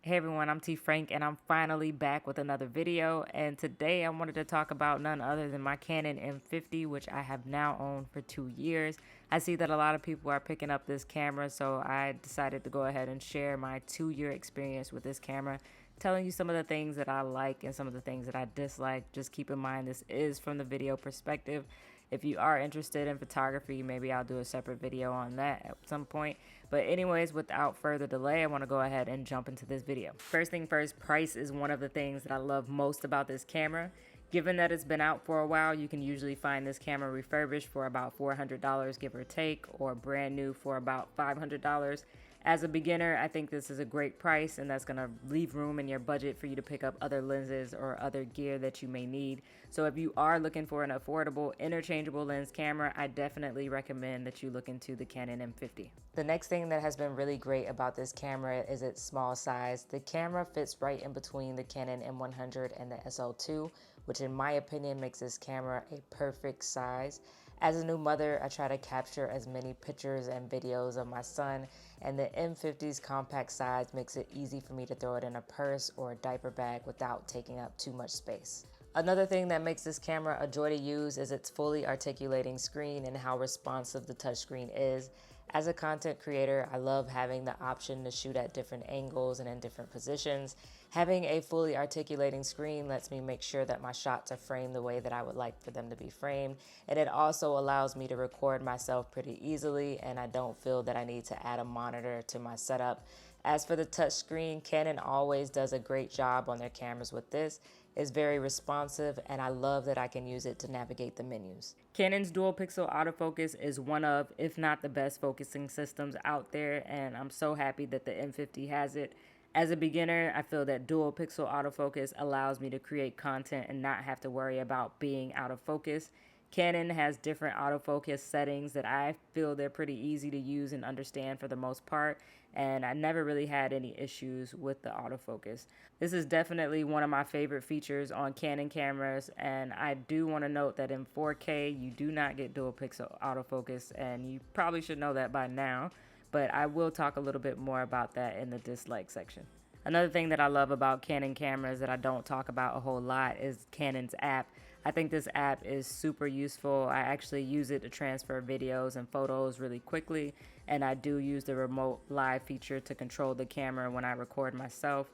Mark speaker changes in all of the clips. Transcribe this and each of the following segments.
Speaker 1: Hey everyone, I'm T Frank and I'm finally back with another video, and today I wanted to talk about none other than my Canon M50, which I have now owned for 2 years. I see that a lot of people are picking up this camera, so I decided to go ahead and share my 2-year experience with this camera, telling you some of the things that I like and some of the things that I dislike. Just keep in mind this is from the video perspective. If you are interested in photography, maybe I'll do a separate video on that at some point. But anyways, without further delay, I want to go ahead and jump into this video. First thing first, price is one of the things that I love most about this camera. Given that it's been out for a while, you can usually find this camera refurbished for about $400, give or take, or brand new for about $500. As a beginner, I think this is a great price, and that's going to leave room in your budget for you to pick up other lenses or other gear that you may need. So if you are looking for an affordable interchangeable lens camera, I definitely recommend that you look into the Canon M50. The next thing that has been really great about this camera is its small size. The camera fits right in between the Canon M100 and the SL2, which in my opinion makes this camera a perfect size. As a new mother, I try to capture as many pictures and videos of my son, and the M50's compact size makes it easy for me to throw it in a purse or a diaper bag without taking up too much space. Another thing that makes this camera a joy to use is its fully articulating screen and how responsive the touchscreen is. As a content creator, I love having the option to shoot at different angles and in different positions. Having a fully articulating screen lets me make sure that my shots are framed the way that I would like for them to be framed. And it also allows me to record myself pretty easily, and I don't feel that I need to add a monitor to my setup. As for the touchscreen, Canon always does a great job on their cameras with this. It's very responsive, and I love that I can use it to navigate the menus. Canon's dual pixel autofocus is one of, if not the best focusing systems out there, and I'm so happy that the M50 has it. As a beginner, I feel that dual pixel autofocus allows me to create content and not have to worry about being out of focus. Canon has different autofocus settings that I feel they're pretty easy to use and understand for the most part, and I never really had any issues with the autofocus. This is definitely one of my favorite features on Canon cameras, and I do want to note that in 4K you do not get dual pixel autofocus, and you probably should know that by now, but I will talk a little bit more about that in the dislike section. Another thing that I love about Canon cameras that I don't talk about a whole lot is Canon's app. I think this app is super useful. I actually use it to transfer videos and photos really quickly, and I do use the remote live feature to control the camera when I record myself.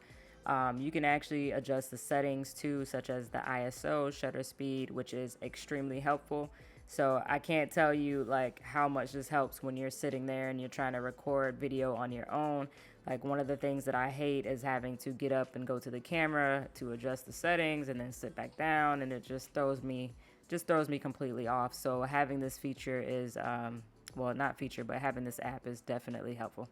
Speaker 1: You can actually adjust the settings too, such as the ISO, shutter speed, which is extremely helpful. So I can't tell you like how much this helps when you're sitting there and you're trying to record video on your own. Like, one of the things that I hate is having to get up and go to the camera to adjust the settings and then sit back down, and it just throws me completely off. So having this feature is well, not feature, but having this app is definitely helpful.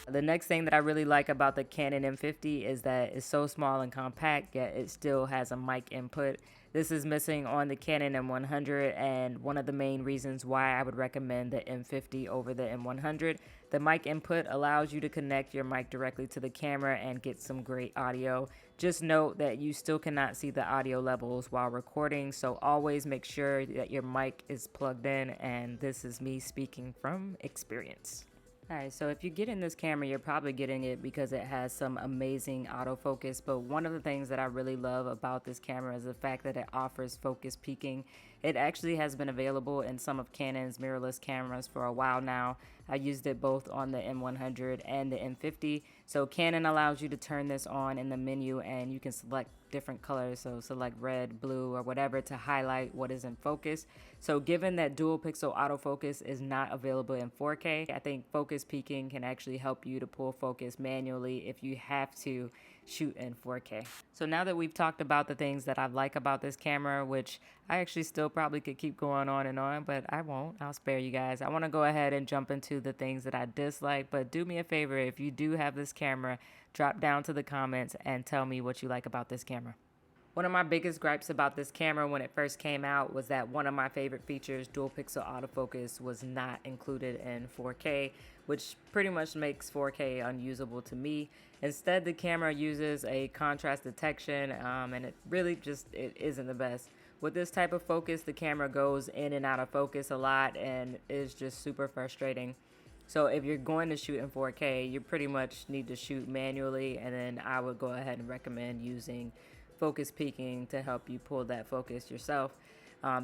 Speaker 1: The next thing that I really like about the Canon M50 is that it's so small and compact, yet it still has a mic input. This is missing on the Canon M100, and one of the main reasons why I would recommend the M50 over the M100. The mic input allows you to connect your mic directly to the camera and get some great audio. Just note that you still cannot see the audio levels while recording, so always make sure that your mic is plugged in, and this is me speaking from experience. Alright, so if you get in this camera, you're probably getting it because it has some amazing autofocus, but one of the things that I really love about this camera is the fact that it offers focus peaking. It actually has been available in some of Canon's mirrorless cameras for a while now. I used it both on the M100 and the M50. So Canon allows you to turn this on in the menu, and you can select different colors, so select red, blue, or whatever to highlight what is in focus. So given that dual pixel autofocus is not available in 4K, I think focus peaking can actually help you to pull focus manually if you have to shoot in 4K. So now that we've talked about the things that I like about this camera, which I actually still probably could keep going on and on, but I won't. I'll spare you guys. I want to go ahead and jump into the things that I dislike, but do me a favor, if you do have this camera, drop down to the comments and tell me what you like about this camera. One of my biggest gripes about this camera when it first came out was that one of my favorite features, dual pixel autofocus, was not included in 4K, which pretty much makes 4K unusable to me. Instead, the camera uses a contrast detection, and it really just it isn't the best. With this type of focus, the camera goes in and out of focus a lot and is just super frustrating. So if you're going to shoot in 4K, you pretty much need to shoot manually, and then I would go ahead and recommend using focus peaking to help you pull that focus yourself.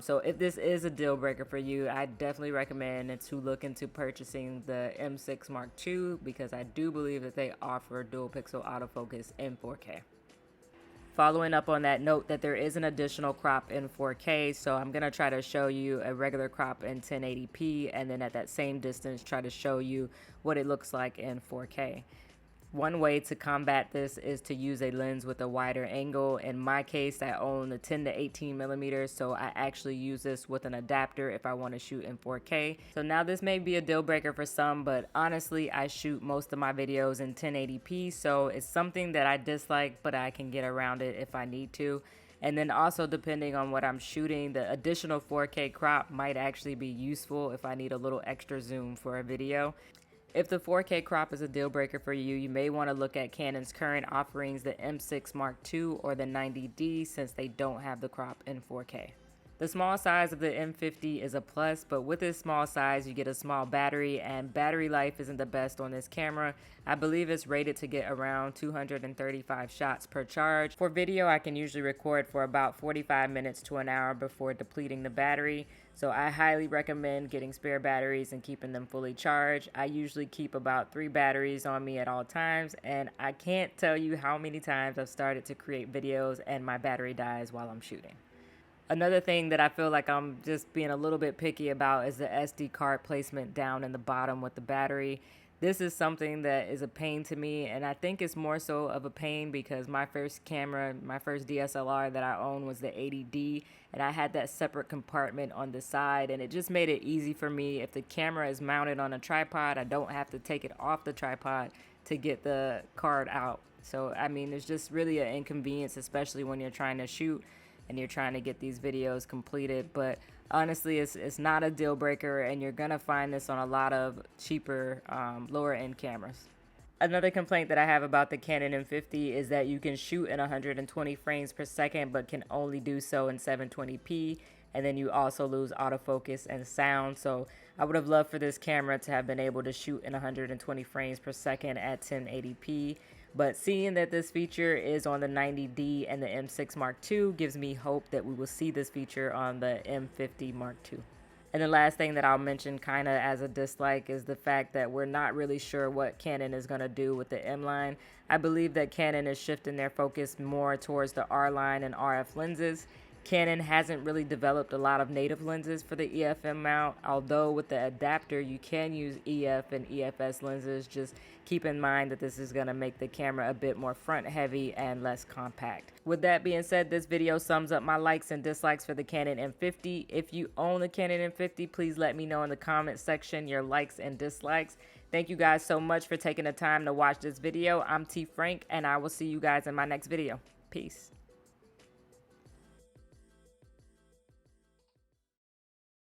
Speaker 1: So if this is a deal breaker for you, I definitely recommend to look into purchasing the M6 Mark II, because I do believe that they offer dual pixel autofocus in 4K. Following up on that, note that there is an additional crop in 4K, so I'm going to try to show you a regular crop in 1080p, and then at that same distance try to show you what it looks like in 4K. One way to combat this is to use a lens with a wider angle. In my case, I own the 10 to 18 millimeters, so I actually use this with an adapter if I want to shoot in 4K. So now this may be a deal breaker for some, but honestly, I shoot most of my videos in 1080p, so it's something that I dislike, but I can get around it if I need to. And then also, depending on what I'm shooting, the additional 4K crop might actually be useful if I need a little extra zoom for a video. If the 4K crop is a deal breaker for you, you may want to look at Canon's current offerings, the M6 Mark II or the 90D, since they don't have the crop in 4K. The small size of the M50 is a plus, but with this small size, you get a small battery, and battery life isn't the best on this camera. I believe it's rated to get around 235 shots per charge. For video, I can usually record for about 45 minutes to an hour before depleting the battery. So I highly recommend getting spare batteries and keeping them fully charged. I usually keep about 3 batteries on me at all times, and I can't tell you how many times I've started to create videos and my battery dies while I'm shooting. Another thing that I feel like I'm just being a little bit picky about is the SD card placement down in the bottom with the battery. This is something that is a pain to me, and I think it's more so of a pain because my first camera, my first DSLR that I owned was the 80D, and I had that separate compartment on the side, and it just made it easy for me. If the camera is mounted on a tripod, I don't have to take it off the tripod to get the card out. So, I mean, it's just really an inconvenience, especially when you're trying to shoot and you're trying to get these videos completed. But honestly, it's not a deal breaker, and you're gonna find this on a lot of cheaper lower end cameras. Another complaint that I have about the Canon M50 is that you can shoot in 120 frames per second but can only do so in 720p, and then you also lose autofocus and sound. So I would have loved for this camera to have been able to shoot in 120 frames per second at 1080p. But seeing that this feature is on the 90D and the M6 Mark II gives me hope that we will see this feature on the M50 Mark II. And the last thing that I'll mention kind of as a dislike is the fact that we're not really sure what Canon is going to do with the M line. I believe that Canon is shifting their focus more towards the R line and RF lenses. Canon hasn't really developed a lot of native lenses for the EF-M mount, although with the adapter you can use EF and EFS lenses. Just keep in mind that this is going to make the camera a bit more front heavy and less compact. With that being said, this video sums up my likes and dislikes for the Canon M50. If you own the Canon M50, please let me know in the comment section your likes and dislikes. Thank you guys so much for taking the time to watch this video. I'm T Frank, and I will see you guys in my next video. Peace.